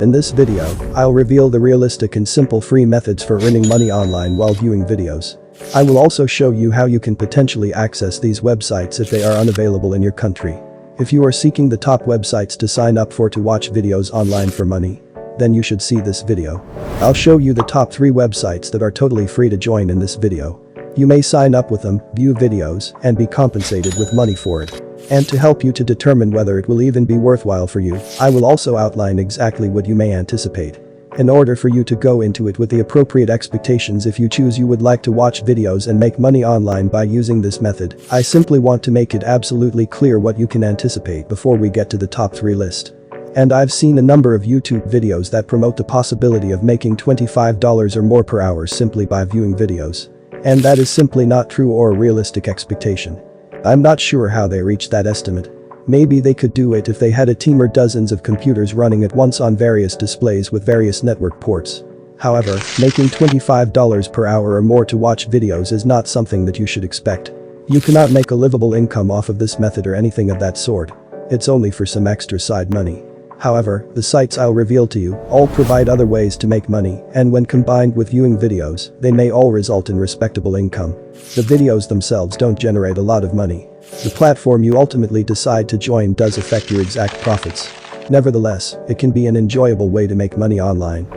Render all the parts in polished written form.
In this video, I'll reveal the realistic and simple free methods for earning money online while viewing videos. I will also show you how you can potentially access these websites if they are unavailable in your country. If you are seeking the top websites to sign up for to watch videos online for money, then you should see this video. I'll show you the top 3 websites that are totally free to join in this video. You may sign up with them, view videos, and be compensated with money for it. And to help you to determine whether it will even be worthwhile for you, I will also outline exactly what you may anticipate. In order for you to go into it with the appropriate expectations if you choose you would like to watch videos and make money online by using this method, I simply want to make it absolutely clear what you can anticipate before we get to the top 3 list. And I've seen a number of YouTube videos that promote the possibility of making $25 or more per hour simply by viewing videos. And that is simply not true or a realistic expectation. I'm not sure how they reached that estimate. Maybe they could do it if they had a team or dozens of computers running at once on various displays with various network ports. However, making $25 per hour or more to watch videos is not something that you should expect. You cannot make a livable income off of this method or anything of that sort. It's only for some extra side money. However, the sites I'll reveal to you all provide other ways to make money, and when combined with viewing videos, they may all result in respectable income. The videos themselves don't generate a lot of money. The platform you ultimately decide to join does affect your exact profits. Nevertheless, it can be an enjoyable way to make money online.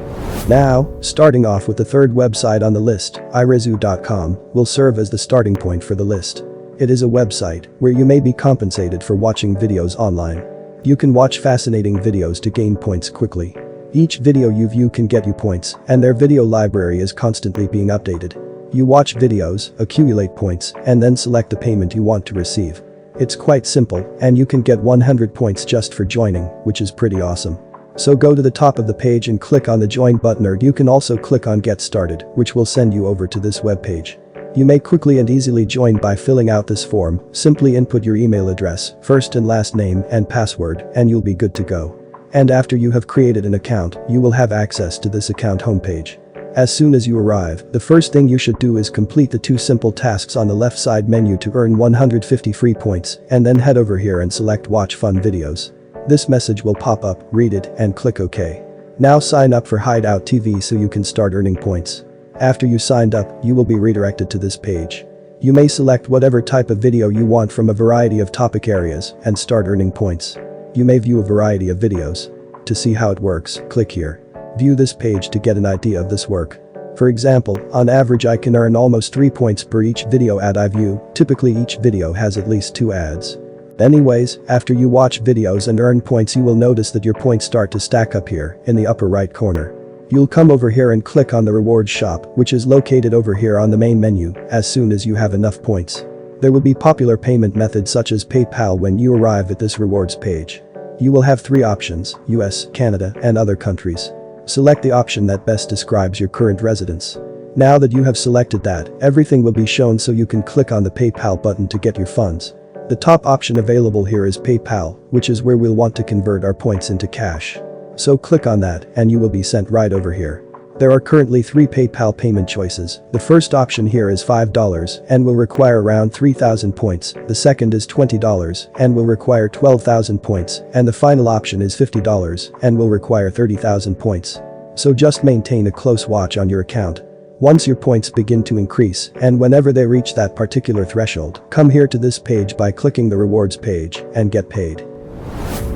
Now, starting off with the third website on the list, iResu.com, will serve as the starting point for the list. It is a website where you may be compensated for watching videos online. You can watch fascinating videos to gain points quickly. Each video you view can get you points, and their video library is constantly being updated. You watch videos, accumulate points, and then select the payment you want to receive. It's quite simple, and you can get 100 points just for joining, which is pretty awesome. So go to the top of the page and click on the join button, or you can also click on get started, which will send you over to this webpage. You may quickly and easily join by filling out this form. Simply input your email address, first and last name, and password, and you'll be good to go. And after you have created an account, you will have access to this account homepage. As soon as you arrive, the first thing you should do is complete the 2 simple tasks on the left side menu to earn 150 free points, and then head over here and select watch fun videos. This message will pop up, read it, and click OK. Now sign up for Hideout TV so you can start earning points. After you signed up, you will be redirected to this page. You may select whatever type of video you want from a variety of topic areas and start earning points. You may view a variety of videos. To see how it works, click here. View this page to get an idea of this work. For example, on average I can earn almost 3 points per each video ad I view. Typically each video has at least 2 ads. Anyways, after you watch videos and earn points, you will notice that your points start to stack up here in the upper right corner. You'll come over here and click on the rewards shop, which is located over here on the main menu, as soon as you have enough points. There will be popular payment methods such as PayPal when you arrive at this rewards page. You will have 3 options: US, Canada, and other countries. Select the option that best describes your current residence. Now that you have selected that, everything will be shown, so you can click on the PayPal button to get your funds. The top option available here is PayPal, which is where we'll want to convert our points into cash. So click on that and you will be sent right over here. There are currently 3 PayPal payment choices. The first option here is $5 and will require around 3,000 points. The second is $20 and will require 12,000 points. And the final option is $50 and will require 30,000 points. So just maintain a close watch on your account. Once your points begin to increase, and whenever they reach that particular threshold, come here to this page by clicking the rewards page and get paid.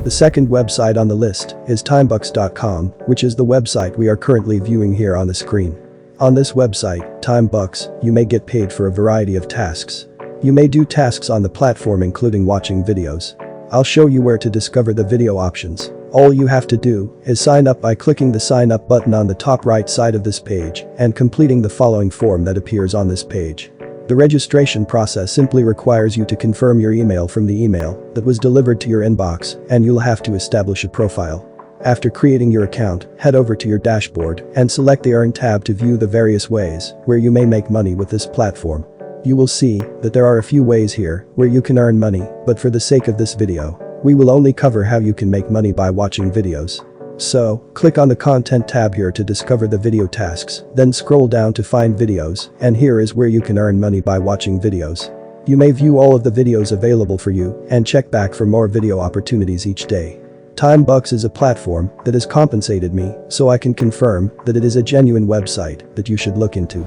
The second website on the list is Timebox.com, which is the website we are currently viewing here on the screen. On this website, Timebox, you may get paid for a variety of tasks. You may do tasks on the platform including watching videos. I'll show you where to discover the video options. All you have to do is sign up by clicking the sign up button on the top right side of this page and completing the following form that appears on this page. The registration process simply requires you to confirm your email from the email that was delivered to your inbox, and you'll have to establish a profile. After creating your account, head over to your dashboard and select the Earn tab to view the various ways where you may make money with this platform. You will see that there are a few ways here where you can earn money, but for the sake of this video, we will only cover how you can make money by watching videos. So, click on the Content tab here to discover the video tasks, then scroll down to find videos, and here is where you can earn money by watching videos. You may view all of the videos available for you and check back for more video opportunities each day. Timebox is a platform that has compensated me, so I can confirm that it is a genuine website that you should look into.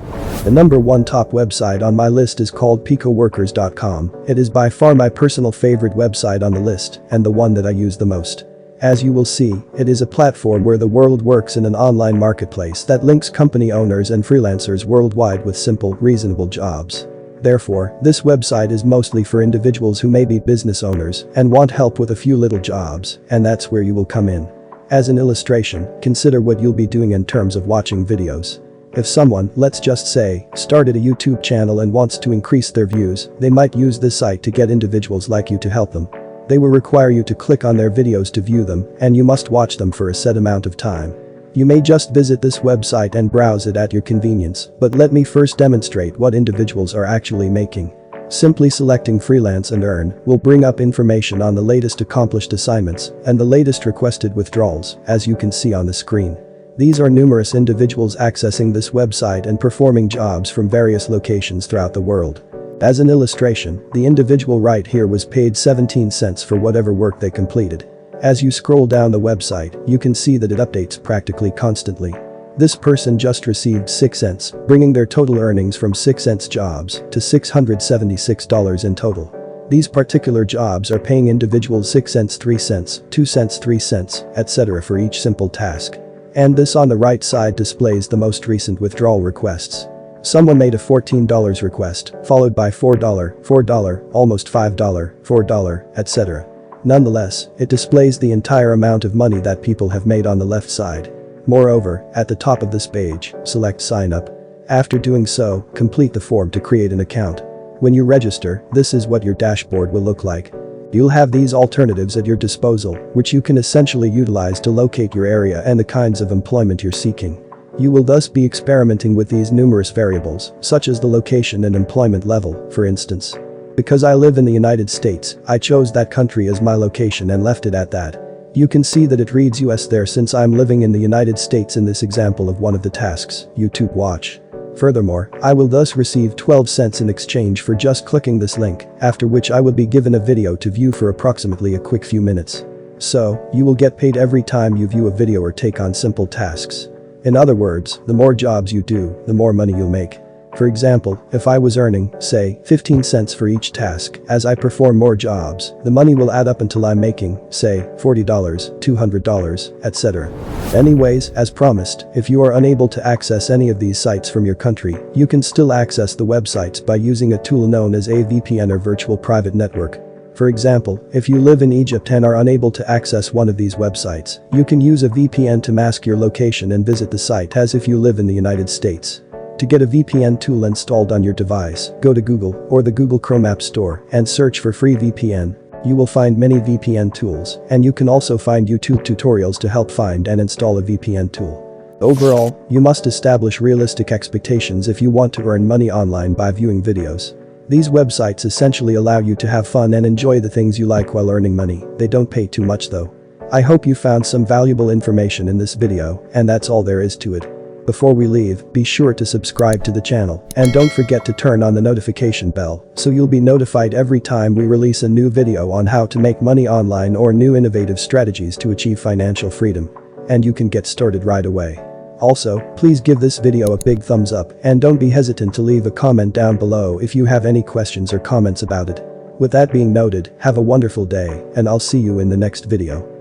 The number one top website on my list is called Picoworkers.com. It is by far my personal favorite website on the list and the one that I use the most. As you will see, it is a platform where the world works in an online marketplace that links company owners and freelancers worldwide with simple, reasonable jobs. Therefore, this website is mostly for individuals who may be business owners and want help with a few little jobs, and that's where you will come in. As an illustration, consider what you'll be doing in terms of watching videos. If someone, let's just say, started a YouTube channel and wants to increase their views, they might use this site to get individuals like you to help them. They will require you to click on their videos to view them, and you must watch them for a set amount of time. You may just visit this website and browse it at your convenience, but let me first demonstrate what individuals are actually making. Simply selecting freelance and earn will bring up information on the latest accomplished assignments and the latest requested withdrawals, as you can see on the screen. These are numerous individuals accessing this website and performing jobs from various locations throughout the world. As an illustration, the individual right here was paid 17 cents for whatever work they completed. As you scroll down the website, you can see that it updates practically constantly. This person just received 6 cents, bringing their total earnings from 6 cents jobs to $676 in total. These particular jobs are paying individuals 6 cents, 3 cents, 2 cents, 3 cents, etc. for each simple task. And this on the right side displays the most recent withdrawal requests. Someone made a $14 request, followed by $4, almost $5, $4, etc. Nonetheless, it displays the entire amount of money that people have made on the left side. Moreover, at the top of this page, select Sign Up. After doing so, complete the form to create an account. When you register, this is what your dashboard will look like. You'll have these alternatives at your disposal, which you can essentially utilize to locate your area and the kinds of employment you're seeking. You will thus be experimenting with these numerous variables, such as the location and employment level, for instance. Because I live in the United States, I chose that country as my location and left it at that. You can see that it reads US there since I'm living in the United States in this example of one of the tasks, YouTube watch. Furthermore, I will thus receive 12 cents in exchange for just clicking this link, after which I will be given a video to view for approximately a quick few minutes. So, you will get paid every time you view a video or take on simple tasks. In other words, the more jobs you do, the more money you'll make. For example, if I was earning, say, 15 cents for each task, as I perform more jobs, the money will add up until I'm making, say, $40, $200, etc. Anyways, as promised, if you are unable to access any of these sites from your country, you can still access the websites by using a tool known as a VPN or virtual private network. For example, if you live in Egypt and are unable to access one of these websites, you can use a VPN to mask your location and visit the site as if you live in the United States. To get a VPN tool installed on your device, go to Google or the Google Chrome App Store and search for free VPN. You will find many VPN tools, and you can also find YouTube tutorials to help find and install a VPN tool. Overall, you must establish realistic expectations if you want to earn money online by viewing videos. These websites essentially allow you to have fun and enjoy the things you like while earning money. They don't pay too much though. I hope you found some valuable information in this video, and that's all there is to it. Before we leave, be sure to subscribe to the channel and don't forget to turn on the notification bell so you'll be notified every time we release a new video on how to make money online or new innovative strategies to achieve financial freedom. And you can get started right away. Also, please give this video a big thumbs up and don't be hesitant to leave a comment down below if you have any questions or comments about it. With that being noted, have a wonderful day and I'll see you in the next video.